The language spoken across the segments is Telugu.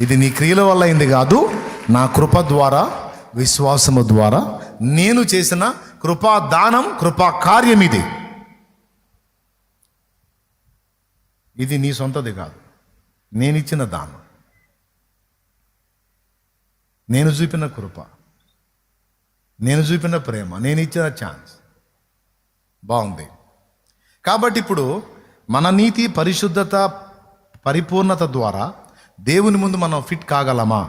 ఇది నీ క్రియల వల్ల అయింది కాదు, నా కృప ద్వారా, విశ్వాసము ద్వారా నేను చేసిన కృపా దానం, కృపా కార్యం ఇది. ఇది నీ సొంతది కాదు, నేనిచ్చిన దానం, నేను చూపిన కృప, నేను చూపిన ప్రేమ, నేను ఇచ్చిన ఛాన్స్. బాగుంది. కాబట్టి ఇప్పుడు మన నీతి, పరిశుద్ధత, పరిపూర్ణత ద్వారా దేవుని ముందు మనం ఫిట్ కాగలమా?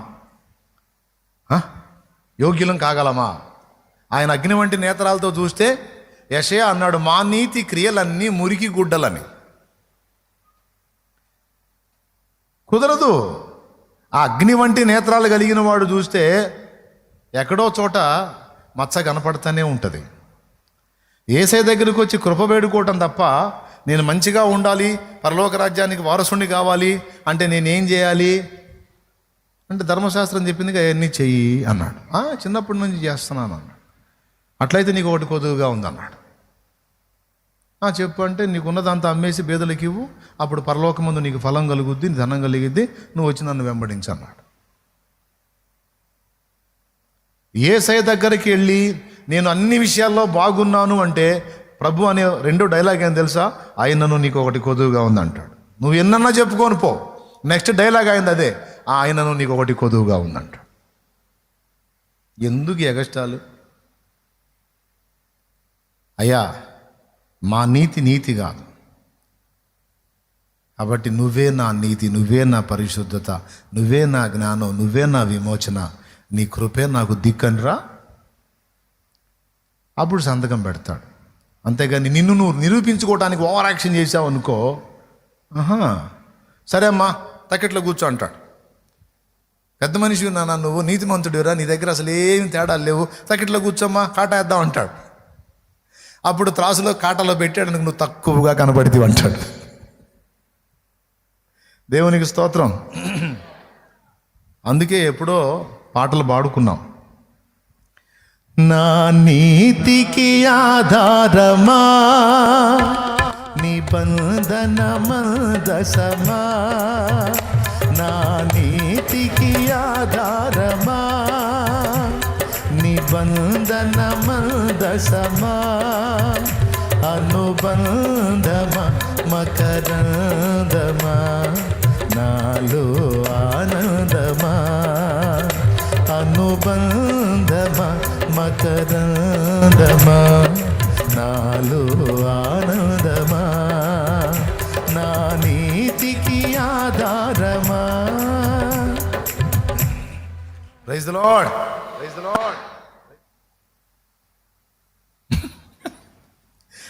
యోగ్యులం కాగలమా? ఆయన అగ్ని వంటి నేత్రాలతో చూస్తే యెషయా అన్నాడు, మా నీతి క్రియలన్నీ మురికి గుడ్డలని. కుదరదు. ఆ అగ్ని వంటి నేత్రాలు కలిగిన వాడు చూస్తే ఎక్కడో చోట మచ్చ కనపడుతూనే ఉంటుంది. యేసయ్య దగ్గరికి వచ్చి కృప వేడుకోవటం తప్ప, నేను మంచిగా ఉండాలి, పరలోక రాజ్యానికి వారసుని కావాలి అంటే నేనేం చేయాలి అంటే, ధర్మశాస్త్రం చెప్పిందిగా అవన్నీ చెయ్యి అన్నాడు. చిన్నప్పటి నుంచి చేస్తున్నాను అన్నాడు. అట్లయితే నీకు ఒకటి కొద్దుగా ఉందన్నాడు. చెప్పు అంటే, నీకున్నదంతా అమ్మేసి బేదలకు ఇవ్వు, అప్పుడు పరలోకమందు నీకు ఫలం కలుగుద్ది, ధనం కలిగిద్ది, నువ్వు వచ్చి నన్ను వెంబడించు అన్నాడు. యేసయ్య దగ్గరికి వెళ్ళి నేను అన్ని విషయాల్లో బాగున్నాను అంటే, ప్రభు అనే రెండో డైలాగ్ ఏం తెలుసా? ఆయనను నీకు ఒకటి కొదువుగా ఉంది అంటాడు. నువ్వు ఎన్నన్నా చెప్పుకొని పో, నెక్స్ట్ డైలాగ్ అయింది అదే, ఆయనను నీకు ఒకటి కొదువుగా ఉందంటాడు. ఎందుకు ఎగస్టాలు? అయ్యా, మా నీతి కాదు, కాబట్టి నువ్వే నా నీతి, నువ్వే నా పరిశుద్ధత, నువ్వే నా జ్ఞానం, నువ్వే నా విమోచన, నీ కృపే నాకు దిక్కనిరా. అప్పుడు సంతకం పెడతాడు. అంతేగాని నిన్ను నువ్వు నిరూపించుకోవడానికి ఓవర్ యాక్షన్ చేసావు అనుకో, సరే అమ్మా తకెట్లో కూర్చో అంటాడు. పెద్ద మనిషి నాన్న, నువ్వు నీతిమంతుడిరా, నీ దగ్గర అసలు ఏం తేడాలు లేవు, తకెట్లో కూర్చోమ్మా, కాటా వేద్దాం అంటాడు. అప్పుడు త్రాసులో కాటలో పెట్టాడు, నువ్వు తక్కువగా కనబడితే అంటాడు. దేవునికి స్తోత్రం. అందుకే ఎప్పుడో పాటలు పాడుకున్నాం, నా నీతికి ఆధారమా నిబంధన మందసమా, నా నీతికి ఆధారమా నిబంధన మందసమా, అనుబంధమా మకరందమా, నాలో ఆనందమా, అనుబంధమా మకరందమా, నాలో ఆనందమా, నా నీతికి ఆధారమా. Praise the lord, praise the lord.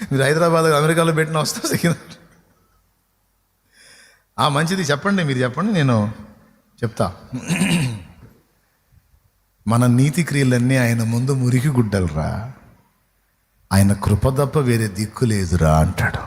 మీరు హైదరాబాద్, అమెరికాలో పెట్టిన వస్తా మంచిది, చెప్పండి, మీరు చెప్పండి, నేను చెప్తా. మన నీతి క్రియలన్నీ ఆయన ముందు మురికి గుడ్డలరా, ఆయన కృప తప్ప వేరే దిక్కు లేదురా అంటాడు.